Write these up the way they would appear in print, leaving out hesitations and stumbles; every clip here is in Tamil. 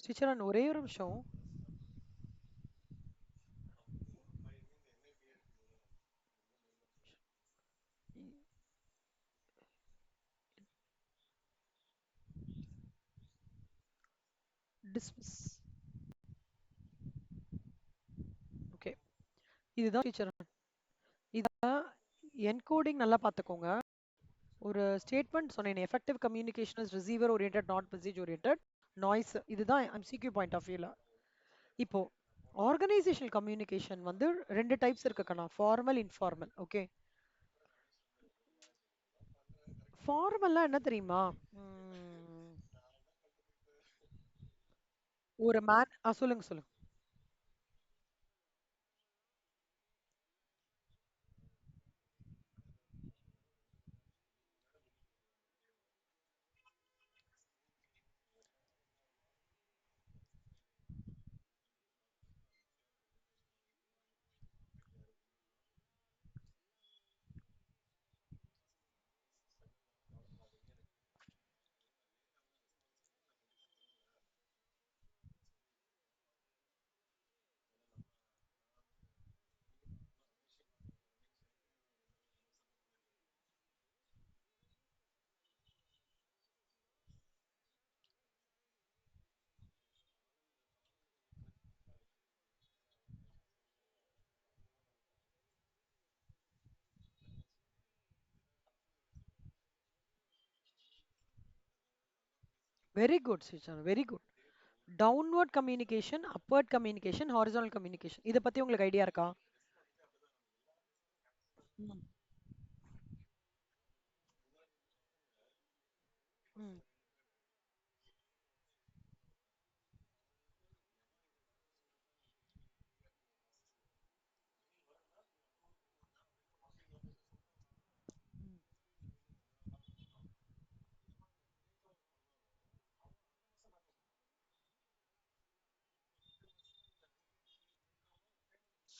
டீச்சர் நான் ஒரே ஒரு நிமிஷம். டிஸ்மிஸ். ஓகே. இதுதான் டீச்சர். இதான் என்கோடிங் நல்லா பார்த்துக்கோங்க. ஒரு ஸ்டேட்மெண்ட் சொன்னேன், effective communication is receiver oriented not message oriented. Noise இதுதான் எம்சிக்யூ பாயிண்ட் ஆஃப் வியூல. இப்போ ஆர்கனைசேஷனல் கம்யூனிகேஷன் வந்து ரெண்டு டைப்ஸ் இருக்குக்கண்ணா, ஃபார்மல் இன்ஃபார்மல். ஓகே. ஃபார்மல்லாம் என்ன தெரியுமா? ம், ஒரு மேன் சொல்லுங்க சொல்லுங்க. Very good sister, very good. Downward communication, upward communication, horizontal communication, இதை பத்தி உங்களுக்கு ஐடியா இருக்கா? ம், ம்.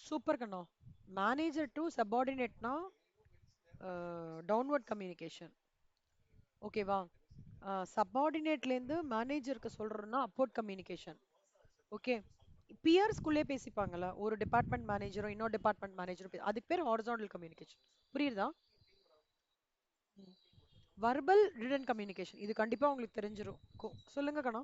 சூப்பர் கண்ணா. Manager to சபார்டினேட்னா downward communication. ஓகேவா? சப்பார்டினேட்லேருந்து மேனேஜருக்கு சொல்றோம்னா அப்வர்ட் கம்யூனிகேஷன். ஓகே. பியர்ஸ்குள்ளே பேசிப்பாங்கல்ல, ஒரு டிபார்ட்மெண்ட் மேனேஜரும் இன்னொரு டிபார்ட்மெண்ட் மேனேஜரும், அதுக்கு பேர் ஹாரிசான்டல் கம்யூனிகேஷன். புரியுதா? வர்பல் ரிட்டன் கம்யூனிகேஷன், இது கண்டிப்பா உங்களுக்கு தெரிஞ்சிரும். சொல்லுங்க கண்ணா.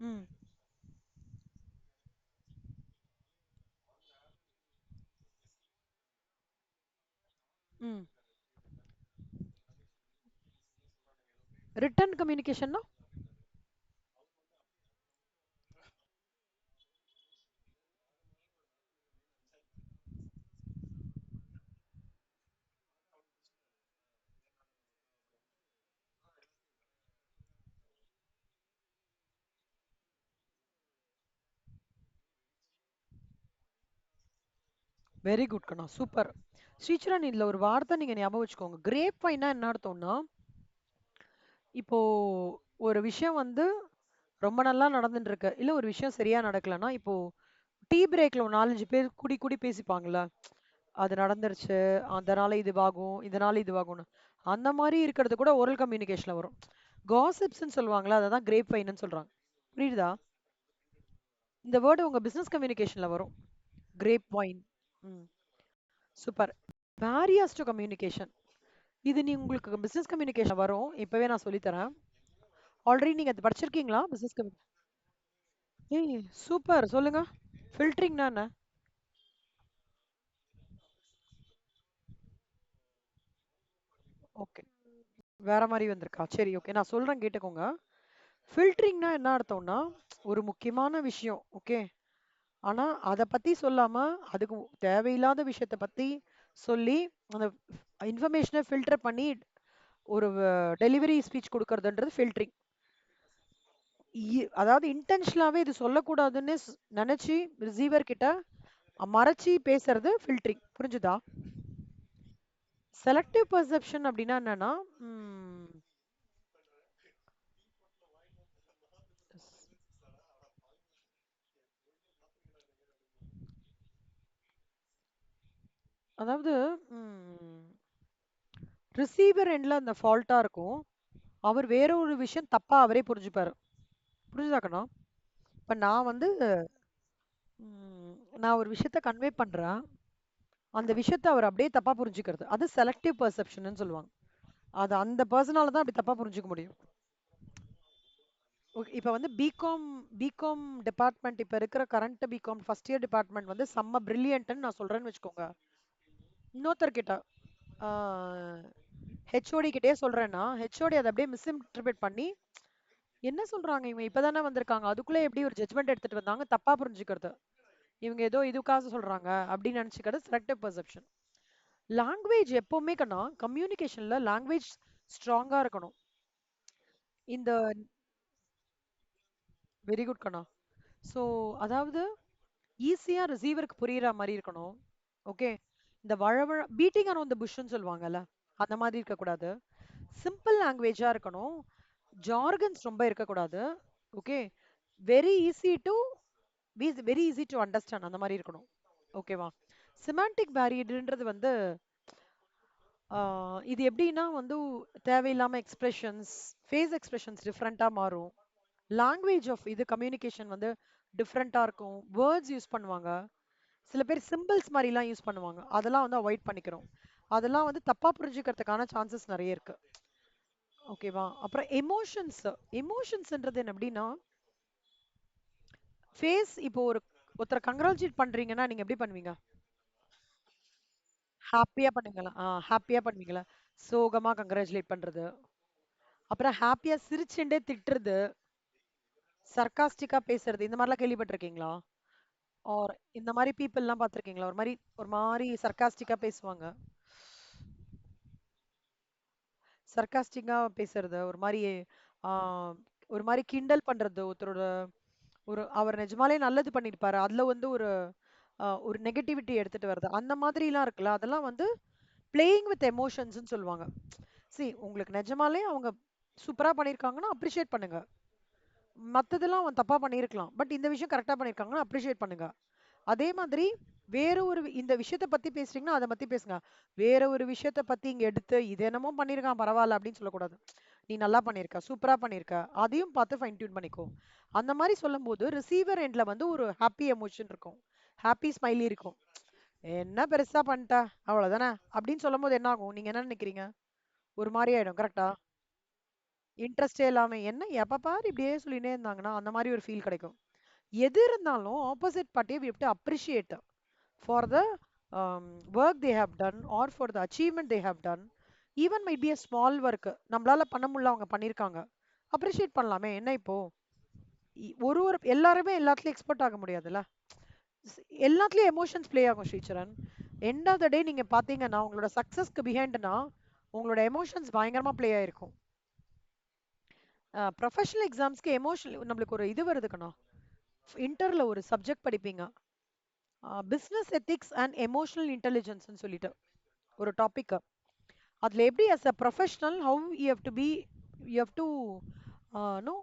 ம், ம். ரிட்டன் கம்யூனிகேஷன்னா? வெரி குட் கண்ணா, சூப்பர். ஸ்ரீச்சரன், இதுல ஒரு வார்த்தை நீங்க ஞாபகம் வச்சுக்கோங்க. கிரேப் வைனா என்ன அர்த்தம்னா, இப்போ ஒரு விஷயம் வந்து ரொம்ப நல்லா நடந்துட்டு இருக்கு, இல்ல ஒரு விஷயம் சரியா நடக்கலன்னா, இப்போ டீ பிரேக்ல ஒரு 4 5 பேர் கூடி கூடி பேசிப்பாங்கல்ல, அது நடந்துருச்சு, அதனால இதுவாகும், இதனால இதுவாகும்னு. அந்த மாதிரி இருக்கிறது கூட ஓரல் கம்யூனிகேஷன்ல வரும். காசிப்ஸ்ன்னு சொல்லுவாங்கல்ல, அதை தான் கிரேப் வைன்னு சொல்றாங்க. புரியுதா? இந்த வேர்டு உங்க பிசினஸ் கம்யூனிகேஷன்ல வரும். Grape wine. ம். சூப்பர். பேரியர்ஸ் டு கம்யூனிகேஷன், இது நீ உங்களுக்கு பிசினஸ் கம்யூனிகேஷன் வரும். இப்பவே நான் சொல்லி தரேன். ஆல்ரெடி நீங்க அது படிச்சிருக்கீங்களா, பிசினஸ் கம்யூ? ஏய் சூப்பர், சொல்லுங்க. ஃபில்டரிங்னா என்ன? ஓகே. வேற மாதிரி வந்திருக்கா? சரி, ஓகே, நான் சொல்றேன் கேட்டுக்கோங்க. ஃபில்டரிங்னா என்ன அர்த்தம்னா, ஒரு முக்கியமான விஷயம், ஓகே, ஆனா அத பத்தி சொல்லாம அதுக்கு தேவையில்லாத விஷயத்த பத்தி சொல்லி அந்த இன்ஃபர்மேஷனை ஃபில்டர் பண்ணி ஒரு டெலிவரி ஸ்பீச் கொடுக்கறதுன்றது ஃபில்டரிங். அதாவது இன்டென்ஷனலாவே இது சொல்லக்கூடாதுன்னு நினைச்சு ரிசீவர் கிட்ட மறைச்சி பேசுறது ஃபில்டரிங். புரிஞ்சுதா? செலக்டிவ் பர்செப்ஷன் அப்படின்னா என்னன்னா, ம், அதாவது ரிசீவர் எண்ட்ல அந்த ஃபால்ட்டா இருக்கும். அவர் வேற ஒரு விஷயம் தப்பா அவரே புரிஞ்சுப்பாரு. புரிஞ்சுதாக்கணும். இப்ப நான் வந்து நான் ஒரு விஷயத்த கன்வே பண்றேன். அந்த விஷயத்த அவர் அப்படியே தப்பா புரிஞ்சுக்கிறது. அது செலக்டிவ் பெர்செப்ஷன்னு சொல்லுவாங்க. அது அந்த பர்சனால தான் அப்படி தப்பா புரிஞ்சுக்க முடியும். ஓகே. இப்ப வந்து பிகாம் டிபார்ட்மெண்ட் இப்ப இருக்கிற current BCom first year department வந்து செம்ம பிரில்லியன்ட்னு நான் சொல்றேன்னு வச்சுக்கோங்க. இன்னொருத்தர் கிட்ட ஹெச்ஓடி கிட்டயே சொல்றேன்னா ஹெச்ஓடி அதை அப்படியே மிஸ்இன்டர்பிரேட் பண்ணி என்ன சொல்றாங்க இவங்க இப்பதானே வந்திருக்காங்க அதுக்குள்ள எப்படி ஒரு ஜட்மெண்ட் எடுத்துட்டு வந்தாங்க தப்பா புரிஞ்சுக்கிறது. இவங்க ஏதோ இதுக்காக சொல்றாங்க அப்படின்னு நினைச்சுக்கிறது செலக்டிவ் பெர்செப்ஷன். லாங்குவேஜ் எப்பவுமே கண்ணா கம்யூனிகேஷன்ல லாங்குவேஜ் ஸ்ட்ராங்கா இருக்கணும். இந்த வெரி குட் கண்ணா. ஸோ அதாவது ஈஸியா ரிசீவருக்கு புரியுற மாதிரி இருக்கணும். ஓகே. இந்த வழவழ பீட்டிங் அரௌண்ட் த புஷ்ன்னு சொல்லுவாங்கல்ல அந்த மாதிரி இருக்கக்கூடாது. சிம்பிள் லாங்குவேஜா இருக்கணும். ஜார்கன்ஸ் ரொம்ப இருக்கக்கூடாது. Okay. Very easy to very easy to understand அந்த மாதிரி இருக்கணும். ஓகேவா. சிமாண்டிக் பேரியர்ன்றது வந்து இது எப்படின்னா வந்து தேவையில்லாம எக்ஸ்பிரஷன்ஸ் ஃபேஸ் எக்ஸ்பிரஷன்ஸ் டிஃப்ரெண்டா மாறும். லாங்குவேஜ் ஆஃப் இது கம்யூனிகேஷன் வந்து டிஃப்ரெண்டா இருக்கும். வேர்ட்ஸ் யூஸ் பண்ணுவாங்க. சில பேர் சிம்பிள்ஸ் மாதிரிலாம் யூஸ் பண்ணுவாங்க. அதெல்லாம் வந்து அவாய்ட் பண்ணிக்கிறோம். அதெல்லாம் வந்து தப்பா புரிஞ்சுக்கிறதுக்கான சான்சஸ் நிறைய இருக்கு. ஓகேவா. அப்புறம் எமோஷன்ஸ். எமோஷன்ஸ்ன்றது என்ன அப்படின்னா ஃபேஸ் இப்போ ஒருத்தரை கங்க்ராச்சுலேட் பண்றீங்கன்னா நீங்க எப்படி பண்ணுவீங்க? ஹாப்பியா பண்ணுவீங்களா? ஹாப்பியா பண்ணுவீங்களா? சோகமா கங்க்ராச்சுலேட் பண்றது. அப்புறம் ஹாப்பியா சிரிச்சுண்டே திட்டுறது, சர்காஸ்டிக்கா பேசுறது இந்த மாதிரிலாம் கேள்விப்பட்டிருக்கீங்களா? ஆர் இந்த மாதிரி பீப்புள்லாம் பார்த்திருக்கீங்களா? ஒரு மாதிரி சர்காஸ்டிக்கா பேசுவாங்க. சர்காஸ்டிக்கா பேசுறது, ஆ ஒரு மாரி கிண்டல் பண்றது, ஒருத்தரோட அவர் நிஜமாலே நல்லது பண்ணியிருப்பாரு. அதுல வந்து ஒரு நெகட்டிவிட்டி எடுத்துட்டு வர்றது. அந்த மாதிரிலாம் இருக்குல்ல, அதெல்லாம் வந்து பிளேயிங் வித் எமோஷன்ஸ்ன்னு சொல்லுவாங்க. உங்களுக்கு நிஜமாலே அவங்க சூப்பரா பண்ணியிருக்காங்கன்னா அப்ரிஷியேட் பண்ணுங்க. மத்ததெல்லாம் அவன் தப்பா பண்ணியிருக்கலாம். பட் இந்த விஷயம் கரெக்ட்டா பண்ணியிருக்காங்கன்னா அப்ரிஷியேட் பண்ணுங்க. அதே மாதிரி வேற ஒரு இந்த விஷயத்த பத்தி பேசுறீங்கன்னா, அத பத்தி பேசுங்க. வேற ஒரு விஷயத்த பத்தி இங்க எடுத்து, "இது என்னமோ பண்ணியிருக்கான் பரவால்ல" அப்படின்னு சொல்லக்கூடாது. "நீ நல்லா பண்ணியிருக்க, சூப்பரா பண்ணியிருக்க." அதையும் பார்த்து ஃபைன் டியூன் பண்ணிக்கோ. அந்த மாரி சொல்லும்போது, ரிசீவர் எண்ட்ல வந்து ஒரு ஹாப்பி எமோஷன் இருக்கும். ஹாப்பி ஸ்மைலி இருக்கும். "என்ன பெருசா பண்ணிட்ட, அவ்வளோதானே" அப்படின்னு சொல்லும்போது என்ன ஆகும்? நீங்க என்ன நினைக்கிறீங்க? ஒரு மாரி ஆயிடும். கரெக்ட்டா? இன்ட்ரெஸ்ட்டே இல்லாம, என்ன எப்ப பாரு இப்படியே சொல்லினே இருந்தாங்கன்னா, அந்த மாரி ஒரு ஃபீல் கிடைக்கும். எது இருந்தாலும் ஆப்போசிட் பார்ட்டிய we have to appreciate for the work they have done or for the achievement they have done. Even might be a small work நம்மளால பண்ண முடியல அவங்க பண்ணியிருக்காங்க. அப்ரிஷியேட் பண்ணலாமே என்ன இப்போ. ஒரு எல்லாருமே எல்லாத்துலயும் எக்ஸ்பர்ட் ஆக முடியாதுல்ல. ஸ்- எல்லாத்துலயும் எமோஷன்ஸ் ப்ளே ஆகும் ஸ்ரீச்சரன். எண்ட் ஆஃப் த டே நீங்க பாத்தீங்கன்னா உங்களோட சக்சஸ்க்கு பிஹைண்ட்னா உங்களோட எமோஷன்ஸ் பயங்கரமா ப்ளே ஆயிருக்கும். ப்ரொஃபஷனல் எக்ஸாம்ஸ்க்கு எமோஷனல் நம்மளுக்கு ஒரு இது வருதுக்கண்ணா. இன்டர்ல ஒரு சப்ஜெக்ட் படிப்பீங்க. பிசினஸ் எத்திக்ஸ் அண்ட் எமோஷனல் இன்டெலிஜென்ஸ்னு சொல்லிட்டு ஒரு டாபிக். அதுல எப்படி as a professional how you have to be, you have to know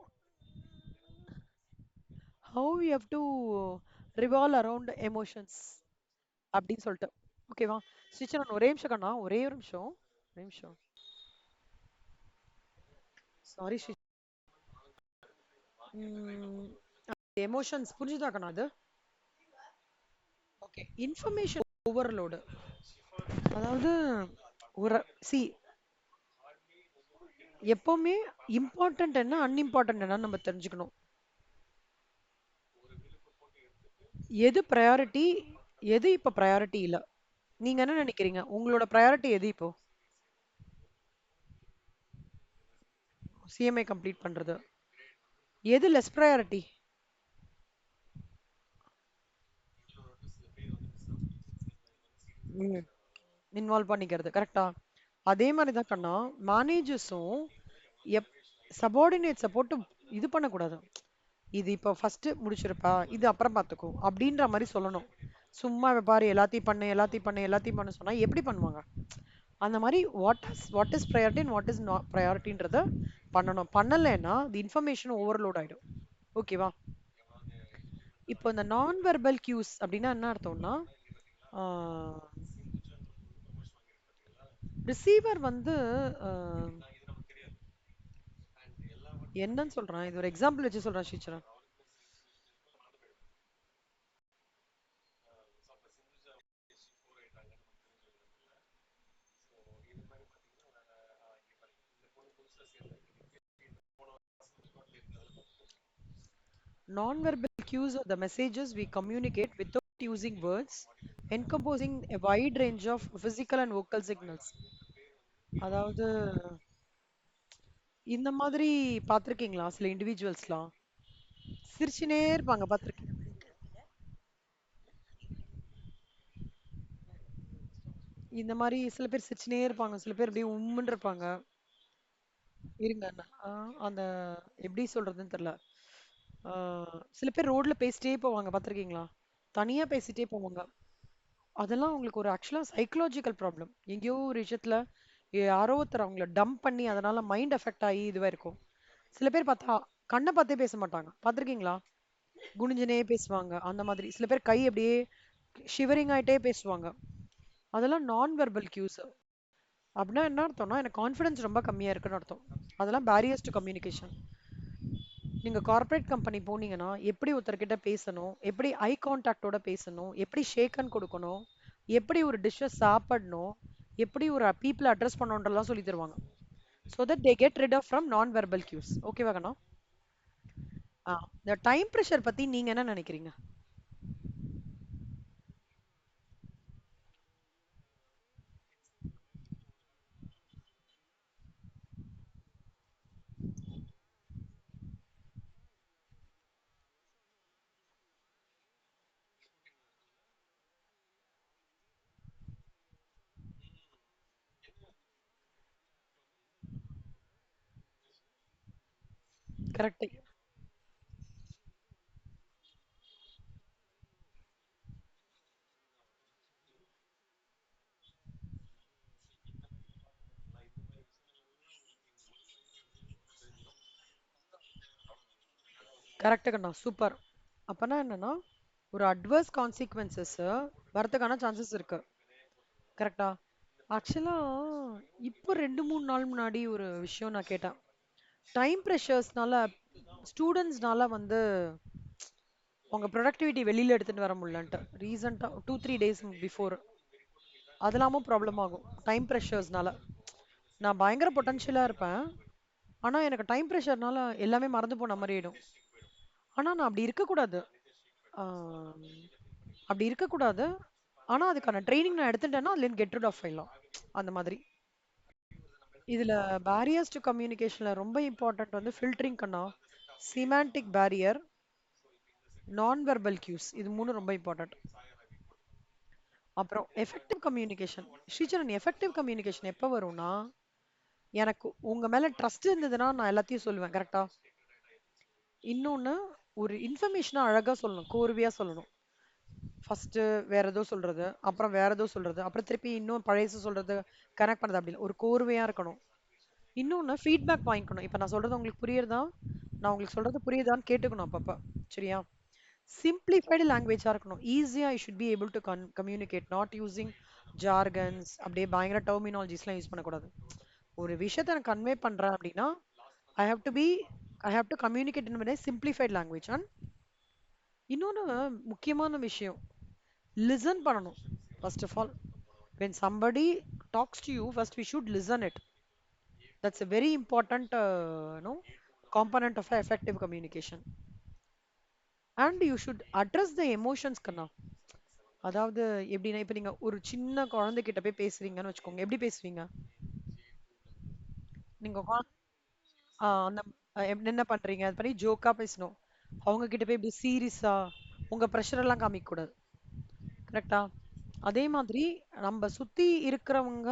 how you have to revolve around emotions அப்படின்னு சொல்லிட்டு. ஓகேவா. ஸ்ரீச்சரன் ஒரே நிமிஷம் கண்ணா, ஒரே ஒரு நிமிஷம், ஒரே நிமிஷம். சாரி ஸ்ரீ. எமோஷன்ஸ் புரிஞ்சுதா கண்ணா அது? ஓகே. Information overload. அதாவது ஒரு சி எப்பவுமே இம்பார்ட்டன்ட் என்ன அன்இம்பார்ட்டன்ட் என்னன்னு நம்ம தெரிஞ்சுக்கணும். எது ப்ரையாரிட்டி, எது இப்ப ப்ரையாரிட்டி இல்ல. நீங்க என்ன நினைக்கிறீங்க? உங்களோட ப்ரையாரிட்டி எது இப்போ? சிஎம்ஏ கம்ப்ளீட் பண்றது. எது லெஸ் ப்ரையாரிட்டி? இன்வால்வ் பண்ணிக்கிறது. கரெக்ட்டா? அதே மாரி தான் கண்ணா, மேனேஜர்ஸும் எப் சபார்டினேட்ஸ போட்டு இது பண்ணக்கூடாது. இது இப்போ ஃபர்ஸ்ட் முடிச்சிருப்பா, இது அப்புறம் பார்த்துக்கோ அப்படின்ற மாரி சொல்லணும். சும்மா இவ பாரு எல்லாத்தையும் பண்ணு, எல்லாத்தையும் பண்ணு, எல்லாத்தையும் பண்ணு சொன்னா எப்படி பண்ணுவாங்க? அந்த மாரி what is priority and what is not ப்ரையாரிட்டின்றத பண்ணணும். பண்ணலைன்னா தி இன்ஃபர்மேஷன் ஓவர்லோட் ஆயிடும். ஓகேவா? இப்போ இந்த நான் வெர்பல் கியூஸ் அப்படின்னா என்ன அர்த்தம்னா, ரிசீவர் வந்து அஹ், என்னன்னு சொல்றேன், இது ஒரு எக்ஸாம்பிள் வச்சு சொல்றேன் ஸ்ரீச்சரா. Non-verbal cues are the messages we communicate without using words, encompassing a wide range of physical and vocal signals. அதாவது இந்த மாதிரி பார்த்திருக்கீங்களா சில இண்டிவிஜுவல்ஸ்லாம் சிரிச்சுனே இருப்பாங்க, பார்த்திருக்கீங்க? இந்த மாதிரி சில பேர் சிரிச்சுனே இருப்பாங்க, சில பேர் அப்படியே உம்முன்னு இருப்பாங்க. இருங்க அண்ணா. அந்த எப்படி சொல்றதுன்னு தெரியல. சில பேர் ரோட்ல பேசிட்டே போவாங்க, பார்த்திருக்கீங்களா? தனியா பேசிட்டே போவாங்க. அதெல்லாம் உங்களுக்கு ஒரு ஆக்சுவலா சைக்கலாஜிக்கல் ப்ராப்ளம். எங்கேயோ ஒரு விஷயத்துல யாரோ ஒருத்தர் அவங்கள டம்ப் பண்ணி அதனால மைண்ட் எஃபெக்ட் ஆகி இதுவா இருக்கும். சில பேர் பார்த்தா கண்ணை பார்த்தே பேச மாட்டாங்க, பார்த்திருக்கீங்களா? குனிஞ்சுனே பேசுவாங்க. அந்த மாதிரி சில பேர் கை அப்படியே ஷிவரிங் ஆயிட்டே பேசுவாங்க. அதெல்லாம் நான் வெர்பல் கியூஸ். அப்படின்னா என்ன அர்த்தம்னா எனக்கு கான்ஃபிடன்ஸ் ரொம்ப கம்மியா இருக்குன்னு அர்த்தம். அதெல்லாம் பேரியர்ஸ் டு கம்யூனிகேஷன். நீங்க கார்ப்பரேட் கம்பெனி போனீங்கன்னா எப்படி ஒருத்தர்கிட்ட பேசணும், எப்படி ஐ கான்டாக்டோட பேசணும், எப்படி ஷேக் ஹேண்ட் கொடுக்கணும், எப்படி ஒரு டிஷ்ஷை சாப்பிடணும், எப்படி ஒரு பீப்புளை அட்ரஸ் பண்ணணுன்றலாம் சொல்லி தருவாங்க. So that they get rid off from நான் வெர்பல் கியூஸ். ஓகேவா கண்ணா? இந்த டைம் ப்ரெஷர் பத்தி நீங்க என்ன நினைக்கிறீங்க? கரெக்ட். கரெக்ட் கண்ணா, சூப்பர். அப்பனா என்னன்னா ஒரு அட்வர்ஸ் கான்சிக்வன்சஸ் வரதுக்கான சான்சஸ் இருக்கு. கரெக்டா? ஆக்சுவலா இப்போ 2 3 நாள் முன்னாடி ஒரு விஷயம் நான் கேட்டேன். டைம் ப்ரெஷர்ஸ்னால ஸ்டூடெண்ட்ஸ்னால வந்து உங்க ப்ரொடக்டிவிட்டி வெளியில எடுத்துட்டு வர முடியலன்ட்டு ரீசெண்டா 2 3 டேஸ் பிஃபோர் அதெல்லாமும் ப்ராப்ளம் ஆகும் டைம் ப்ரெஷர்ஸ்னால. நான் பயங்கர பொட்டன்ஷியலா இருப்பேன், ஆனா எனக்கு டைம் ப்ரெஷர்னால எல்லாமே மறந்து போன மாதிரி ஆயிடும். ஆனா நான் அப்படி இருக்கக்கூடாது. ஆஹ் அப்படி இருக்கக்கூடாது. ஆனா அதுக்கான ட்ரைனிங் நான் எடுத்துட்டேன்னா அதுல கெட் ரிட் ஆஃப் ஆயிடலாம். அந்த மாதிரி. இதுல பேரியர்ஸ் டு கம்யூனிகேஷன்ல ரொம்ப இம்பார்ட்டன்ட் வந்து ஃபில்டரிங் கண்ணா. சிமான்டிக் பேரியர், நான் வெர்பல் கியூஸ், இது மூணு ரொம்ப இம்பார்ட்டன்ட். அப்புறம் எஃபெக்டிவ் கம்யூனிகேஷன். ஸ்ரீசரன், எஃபெக்டிவ் கம்யூனிகேஷன் எப்போ வரும்னா எனக்கு உங்க மேல ட்ரஸ்ட் இருந்ததுன்னா நான் எல்லாத்தையும் சொல்லுவேன், கரெக்டா? இன்னொன்னு, ஒரு இன்ஃபர்மேஷனை அழகா சொல்லணும், கோர்வையா சொல்லணும். ஃபர்ஸ்ட் வேற ஏதோ சொல்றது, அப்புறம் வேற ஏதோ சொல்றது, அப்புறம் திருப்பி இன்னும் பழையசு சொல்றது, கனெக்ட் பண்ணது அப்படி இல்ல. ஒரு கோர்வையா இருக்கணும். இன்னொன்னு ஃபீட்பேக் வாங்கிக்கணும். இப்ப நான் சொல்றது உங்களுக்கு புரியுறதா, நான் உங்களுக்கு சொல்றது புரியுதான்னு கேட்டுக்கணும் அப்பப்ப. சரியா? சிம்பிளிஃபைடு லாங்குவேஜா இருக்கணும். ஈஸியா I should be able to communicate, not using jargons, அப்படியே பயங்கர டெர்மினாலஜிஸ்லாம் யூஸ் பண்ணக்கூடாது. ஒரு விஷயத்த நான் கன்வே பண்றேன் அப்படின்னா I have to be I have to communicate in simplified language. And இன்னொன்று முக்கியமான விஷயம், லிசன் பண்ணணும். First of all, when somebody talks to you, first we should listen it. That's a very important no component of effective communication. And you should address the emotions கண்ணா. அதாவது எப்படின்னா இப்ப நீங்க ஒரு சின்ன குழந்தைகிட்ட போய் பேசுறீங்கன்னு வச்சுக்கோங்க, எப்படி பேசுவீங்க? நீங்க அந்த என்ன பண்றீங்க அது பண்ணி ஜோக்கா பேசணும். அவங்க கிட்ட போய் இப்படி சீரியஸா உங்க ப்ரெஷர் எல்லாம் காமிக்க கூடாது. கரெக்டா? அதே மாதிரி நம்ம சுத்தி இருக்கிறவங்க,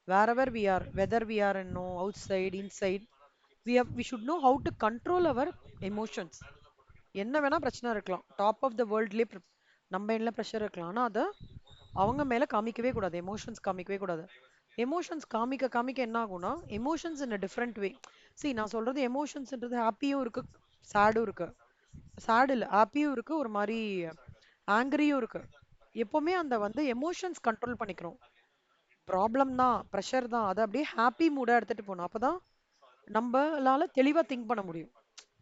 wherever we are, whether we are in no outside inside, we should know how to control our emotions. என்ன வேணா பிரச்சனை இருக்கலாம், டாப் ஆஃப் த வேர்ல்ட்லயே நம்ம என்ன ப்ரெஷர் இருக்கலாம், ஆனா அதை அவங்க மேல காமிக்கவே கூடாது, எமோஷன்ஸ் காமிக்கவே கூடாது. எமோஷன்ஸ் காமிக்க காமிக்க என்ன ஆகும்னா emotions in different way. See, நான் சொல்றது எமோஷன்ஸ்ன்றது ஹாப்பியும் இருக்கு, சேடும் இருக்கு. சேட் இல்ல, ஹாப்பியும் இருக்கு, ஒரு மாதிரி ஆங்கரியும் இருக்கு. எப்பவுமே அந்த வந்து எமோஷன்ஸ் கண்ட்ரோல் பண்ணிக்கிறோம். ப்ராப்ளம் தான், ப்ரெஷர் தான். அத அப்படியே ஹாப்பி மூடா எடுத்துட்டு போணும். அப்பதான் நம்பளால தெளிவா திங்க் பண்ண முடியும்.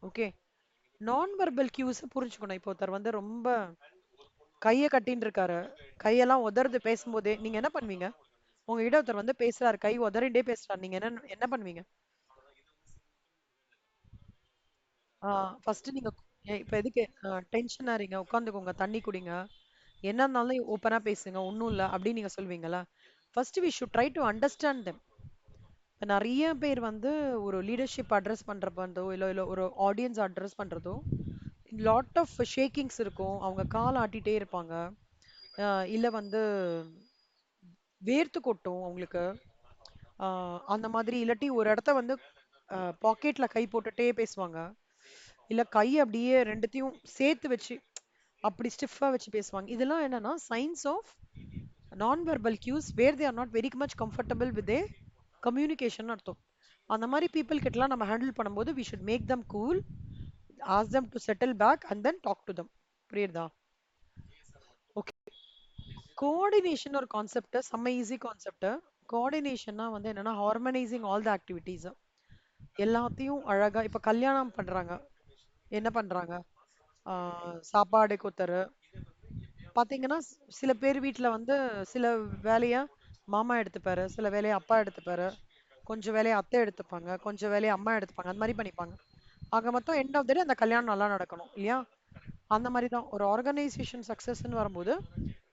ஓகே. நான் வெர்பல் கியூஸ் புரிஞ்சுக்கணும். இப்போ ஒருத்தர் வந்து ரொம்ப கைய கட்டின்னு இருக்காரு. கையெல்லாம் உதறது பேசும்போதே, நீங்க என்ன பண்ணுவீங்க? உங்ககிட்ட ஒருத்தர் வந்து பேசுறாரு, கை உதறிண்டே பேசுறாரு. நீங்க என்ன என்ன பண்ணுவீங்க? ஃபர்ஸ்ட் நீங்க இப்ப எதுக்கு டென்ஷன் ஆறீங்க? உட்காந்துக்கோங்க, தண்ணி குடிங்க. என்ன இருந்தாலும் ஓப்பனா பேசுங்க. ஒண்ணும் இல்ல அப்படின்னு நீங்க சொல்வீங்களா? First we should try to understand them. இப்ப நெறைய பேர் வந்து ஒரு லீடர்ஷிப் அட்ரஸ் பண்றப்போ, இல்ல இல்ல ஒரு ஆடியன்ஸ் அட்ரஸ் பண்றதோ, லாட் ஆஃப் ஷேக்கிங்ஸ் இருக்கும். அவங்க கால் ஆட்டிட்டே இருப்பாங்க. இல்ல வந்து வேர்த்து கொட்டும் அவங்களுக்கு. அந்த மாதிரி இல்லாட்டி ஒரு இடத்த வந்து பாக்கெட்ல கை போட்டுட்டே பேசுவாங்க. இல்ல கை அப்படியே ரெண்டுத்தையும் சேர்த்து வச்சு அப்படி ஸ்டிஃபா வச்சு பேசுவாங்க. இதெல்லாம் என்னன்னா signs of non verbal cues where they are not very much comfortable with communication அர்த்தம். அந்த மாதிரி பீப்புள் கிட்டலாம் நம்ம ஹேண்டில் பண்ணும்போது we should make them cool, ask them to settle back and then talk to them. புரியுதா? ஓகே. கோஆர்டினேஷன் ஒரு கான்செப்ட், செம்ம ஈஸி கான்செப்ட். கோஆர்டினேஷன்னா வந்து என்னன்னா ஹார்மனைசிங் ஆல் த ஆக்டிவிட்டீஸ். எல்லாத்தையும் அழகா இப்ப கல்யாணம் பண்றாங்க. என்ன பண்றாங்க? சாப்பாடு கொத்தரு பாத்தீங்கன்னா சில பேர் வீட்ல வந்து சில வேலைய மாமா எடுத்துப்பாரு, சில வேலைய அப்பா எடுத்துப்பாரு, கொஞ்சம் வேலைய அத்தை எடுத்துப்பாங்க, கொஞ்சம் வேலைய அம்மா எடுத்துப்பாங்க. அந்த மாதிரி பண்ணிப்பாங்க. ஆக மொத்தம் எண்ட் ஆஃப் த டே அந்த கல்யாணம் நல்லா நடக்கணும் இல்லையா? அந்த மாதிரி தான் ஒரு ஆர்கனைசேஷன் சக்சஸ்ன்னு வரும்போது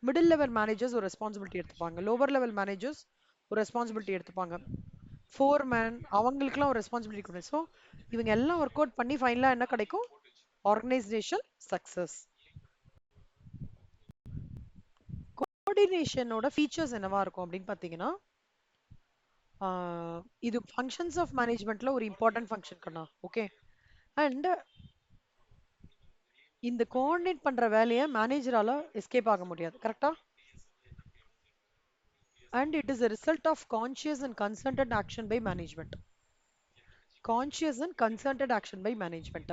மிடில் லெவல் மேனேஜர்ஸ் ஒரு ரெஸ்பான்சிபிலிட்டி எடுத்துப்பாங்க, லோவர் லெவல் மேனேஜர்ஸ் ஒரு ரெஸ்பான்சிபிலிட்டி எடுத்துப்பாங்க, ஃபோர்மேன் அவங்களுக்குலாம் ஒரு ரெஸ்பான்சிபிலிட்டி கொடுக்கும். ஸோ இவங்க எல்லாம் ஒர்க் அவுட் பண்ணி ஃபைனலாக என்ன கிடைக்கும்? Organisation success. கோஆர்டினேஷனோட ஃபீச்சர்ஸ் என்னவா இருக்கும் அப்படின்னு பார்த்தீங்கன்னா, இது ஃபங்க்ஷன்ஸ் ஆஃப் மேனேஜ்மெண்ட்ல ஒரு இம்பார்ட்டன்ட் ஃபங்க்ஷன் கண்ணா. ஓகே. அண்ட் இந்த கோஆர்டினேட் பண்ற வேலையை மேனேஜரால எஸ்கேப் ஆக முடியாது, கரெக்டா? And it is a result of conscious and concerted action by management. Conscious and concerted action by management.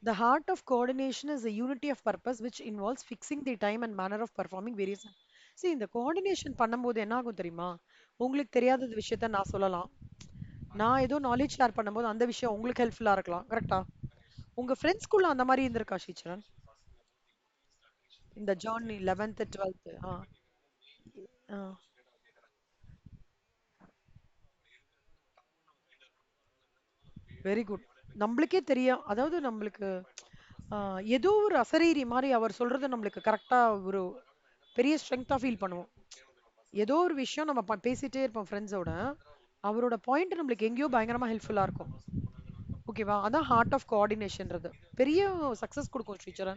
The heart of coordination is a unity of purpose which involves fixing the time and manner of performing various. See, இந்த கோஆர்டினேஷன் பண்ணும்போது என்ன ஆகும் தெரியுமா? உங்களுக்கு தெரியாத விஷயத்த நான் சொல்லலாம். நான் ஏதோ நாலேஜ் ஷேர் பண்ணும்போது அந்த விஷயம் உங்களுக்கு ஹெல்ப்ஃபுல்லா இருக்கலாம், கரெக்டா? உங்க ஃப்ரெண்ட்ஸ்குள்ள அந்த மாதிரி இருந்திருக்கா ஸ்ரீச்சரன்? இந்த ஜார்னி 11th 12th. ஆ வெரி குட். நம்மளுக்கே தெரியும், அதாவது நம்மளுக்கு ஏதோ ஒரு அசரீரி மாதிரி அவர் சொல்றது நம்மளுக்கு கரெக்டா ஒரு பெரிய ஸ்ட்ரென்த்தா ஃபீல் பண்ணுவோம். ஏதோ ஒரு விஷயம் நம்ம பேசிட்டே இருப்போம் ஃப்ரெண்ட்ஸோட, அவரோட பாயிண்ட் நம்மளுக்கு எங்கேயோ பயங்கரமா ஹெல்ப்ஃபுல்லா இருக்கும். ஓகேவா? அதான் ஹார்ட் ஆஃப் கோஆர்டினேஷன்றது பெரிய சக்சஸ் கொடுக்கும் டீச்சர்.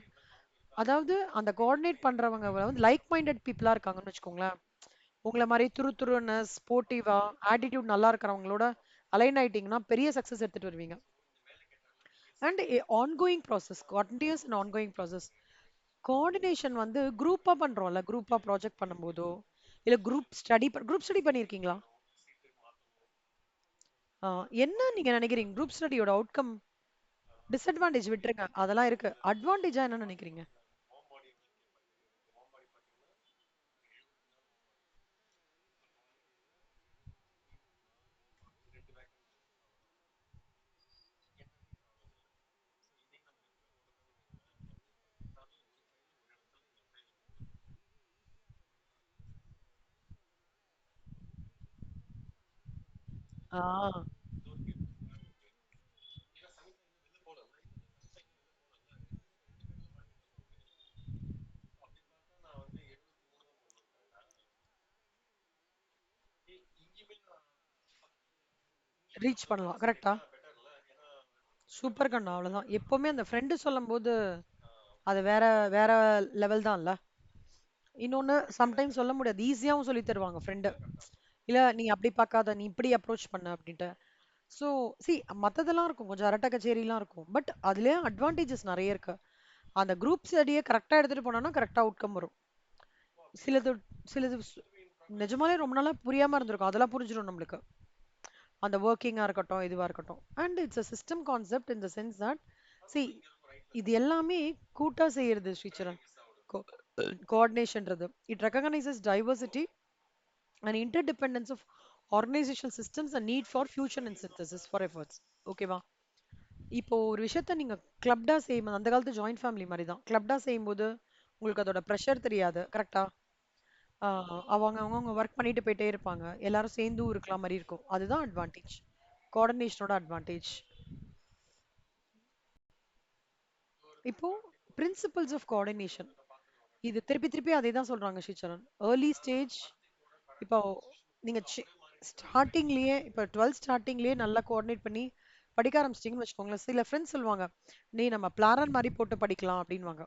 அதாவது அந்த கோஆர்டினேட் பண்றவங்க வந்து லைக் மைண்டட் பீப்புளா இருக்காங்கன்னு வச்சுக்கோங்களேன். உங்களை மாதிரி துரு துருன்னு ஸ்போர்ட்டிவா ஆட்டிடியூட் நல்லா இருக்கிறவங்களோட அலைன் ஆயிட்டீங்கன்னா பெரிய சக்சஸ் எடுத்துட்டு வருவீங்க. And ongoing process, continuous and ongoing process. Coordination வந்து குரூப்பா பண்றோம்ல, குரூப்பா ப்ராஜெக்ட் பண்ணும்போதோ இல்ல குரூப் ஸ்டடி பண்ணியிருக்கீங்களா? என்ன நீங்க நினைக்கிறீங்க குரூப் ஸ்டடியோட அவுட்கம்? டிஸ்அட்வான்டேஜ் விட்டுருங்க, அதெல்லாம் இருக்கு. அட்வான்டேஜா என்ன நினைக்கிறீங்க? ஆ ரீச் பண்ணலாம், கரெக்டா? சூப்பர் கண்ணா, அவ்வளவுதான். எப்பவுமே அந்த ஃப்ரெண்டு சொல்லும்போது அது வேற வேற லெவல் தான்ல. இன்னொன்னு சம்டைம்ஸ் சொல்ல முடியாது, ஈஸியாவும் சொல்லி தருவாங்க ஃப்ரெண்டு. இல்ல நீ அப்படி பார்க்காத, நீ இப்படி அப்ரோச் பண்ண அப்படின்ட்டு. ஸோ சி மத்ததெல்லாம் இருக்கும், கொஞ்சம் அரட்டை கச்சேரிலாம் இருக்கும், பட் அதுலயே அட்வான்டேஜஸ் நிறைய இருக்கு. அந்த குரூப் ஸ்டடியை கரெக்டா எடுத்துட்டு போனோம்னா கரெக்டா அவுட்கம் வரும். சிலது சிலது நிஜமாலே ரொம்ப நாளா புரியாம இருந்திருக்கும், அதெல்லாம் புரிஞ்சிடும் நம்மளுக்கு. அந்த ஒர்க்கிங்கா இருக்கட்டும், இதுவா இருக்கட்டும். And it's a system concept in the sense that see இது எல்லாமே கூட்டா செய்யறது ஸ்ரீச்சரன். கோஆர்டினேஷன்றது it recognises diversity and interdependence of organizational systems and need for fusion and synthesis for efforts. ஓகேவா? இப்போ ஒரு விஷயத்த நீங்க கிளப்டா செய்யும் அந்த காலத்து ஜாயிண்ட் ஃபேமிலி மாதிரி தான். கிளப்டா செய்யும்போது உங்களுக்கு அதோட ப்ரெஷர் தெரியாது. கரெக்ட்டா? அவங்க அவங்கவங்க ஒர்க் பண்ணிட்டு போயிட்டே இருப்பாங்க. எல்லாரும் சேர்ந்தும் இருக்கலாம் மாரி இருக்கும். அதுதான் அட்வான்டேஜ். கோஆர்டினேஷனோட அட்வான்டேஜ். இப்போ பிரின்சிபல்ஸ் ஆஃப் கோஆர்டினேஷன். இது திருப்பி திருப்பி அதே தான் சொல்றாங்க ஸ்ரீசரண். ஏர்லி ஸ்டேஜ் இப்போ நீங்க ஸ்டார்டிங்லயே இப்போ 12 ஸ்டார்டிங்லயே நல்லா கோஆர்டினேட் பண்ணி படிக்க ஆரம்பிச்சிட்டீங்கன்னு வச்சுக்கோங்களேன். சில ஃப்ரெண்ட்ஸ் சொல்லுவாங்க, "நீ நம்ம பிளானர் மாதிரி போட்டு படிக்கலாம்" அப்படின்வாங்க.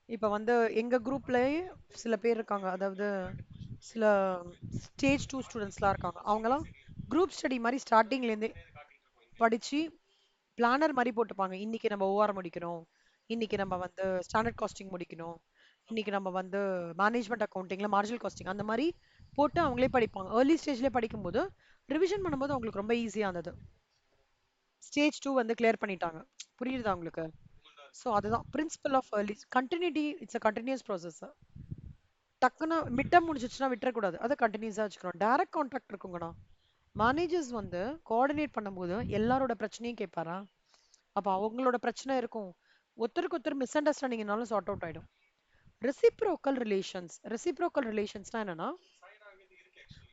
இப்ப வந்து எங்க குரூப்லயே சில பேர் இருக்காங்க. அதாவது சில ஸ்டேஜ் 2 ஸ்டூடெண்ட்ஸ்லாம் இருக்காங்க. அவங்கலாம் குரூப் ஸ்டடி மாதிரி ஸ்டார்டிங்ல இருந்தே படிச்சு பிளானர் மாதிரி போட்டுப்பாங்க. இன்னைக்கு நம்ம ஓஆர் முடிக்கணும். இன்னைக்கு நம்ம வந்து ஸ்டாண்டர்ட் காஸ்டிங் முடிக்கணும். இன்னைக்கு நம்ம வந்து மேனேஜ்மெண்ட் அக்கவுண்டிங்ல மார்ஜினல் காஸ்டிங் அந்த மாதிரி போட்டு அவங்களே படிப்பாங்க. ஏர்லி ஸ்டேஜ்லயே படிக்கும்போது ரிவிஷன் பண்ணும்போது அவங்களுக்கு ரொம்ப ஈஸியா இருந்தது. ஸ்டேஜ் 2 வந்து கிளியர் பண்ணிட்டாங்க. புரியுதா உங்களுக்கு? ஸோ அதுதான் principle of early continuity. It's a continuous process. டக்குன்னு மிட் டர்ம் முடிஞ்சிச்சுன்னா விட்டுறக்கூடாது. அதை கண்டினியூஸா வச்சுக்கணும். டைரக்ட் கான்டாக்ட் இருக்குங்கண்ணா. மேனேஜர்ஸ் வந்து கோஆர்டினேட் பண்ணும்போது எல்லாரோட பிரச்சனையும் கேட்பாரா? அப்ப அவங்களோட பிரச்சனை இருக்கும். ஒருத்தருக்கு ஒருத்தர் மிஸ் அண்டர்ஸ்டாண்டிங்னாலும் சார்ட் அவுட் ஆயிடும். ரெசிப்ரோக்கல் ரிலேஷன்ஸ்னா என்னன்னா,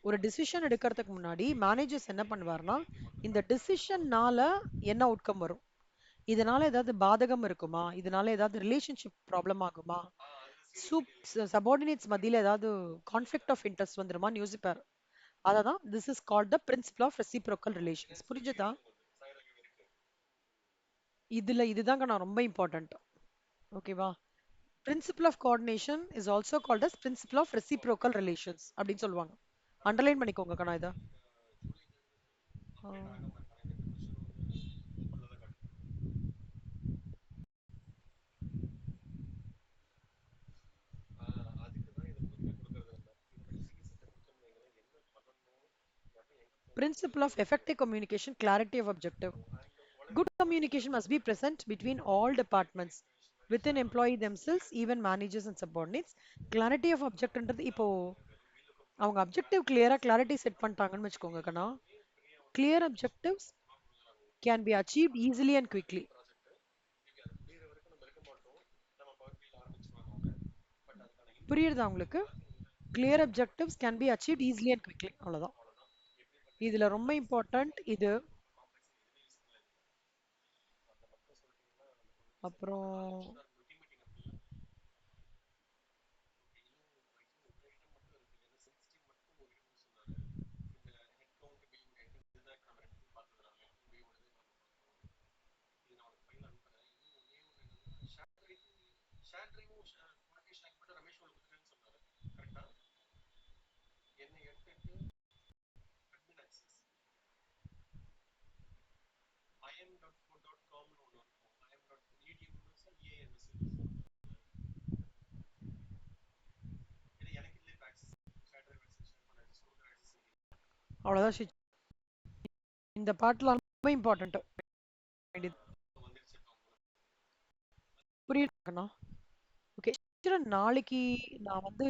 ஒரு டிசிஷன் எடுக்கிறதுக்கு முன்னாடி மேனேஜர்ஸ் என்ன பண்ணுவாருன்னா, இந்த டிசிஷன்னால என்ன அவுட்கம் வரும், இதனால ஏதாவது பாதகம் இருக்குமா, இதனால ஏதாவது ரிலேஷன்ஷிப் ப்ராப்ளம் ஆகுமா, சபார்டினேட்ஸ் மத்தியில ஏதாவது கான்ஃபிளிக்ட் ஆஃப் இன்ட்ரெஸ்ட் வந்துருமான்னு யோசிப்பார். அததான் this is called the principle of reciprocal relations. புரிஞ்சுதா? இதுதாங்க நான் ரொம்ப இம்பார்ட்டன்ட். ஓகேவா? Principle of coordination is also called as principle of reciprocal relations அப்படின்னு சொல்லுவாங்க. அண்டர்லைன் பண்ணிக்கோங்க கண்ணா இதை. Principle of effective communication, clarity of objective. Good communication must be present between all departments, within employee themselves, even managers and subordinates. Clarity of objectiveன்றது இப்போ அவங்க அப்ஜெக்டிவ் கிளியரா கிளாரிட்டி செட் பண்ணிட்டாங்கன்னு வச்சுக்கோங்க கண்ணா. Clear objectives can be achieved easily and quickly. புரியுறதா உங்களுக்கு? Clear objectives can be achieved easily and quickly. அவ்வளவுதான். இதுல ரொம்ப இம்பார்ட்டன்ட் இது. அப்புறம் அவ்வளவுதான். இந்த பாட்டுல ரொம்ப இம்பார்ட்டன்ட். புரியுதுண்ணா? ஓகே. நாளைக்கு நான் வந்து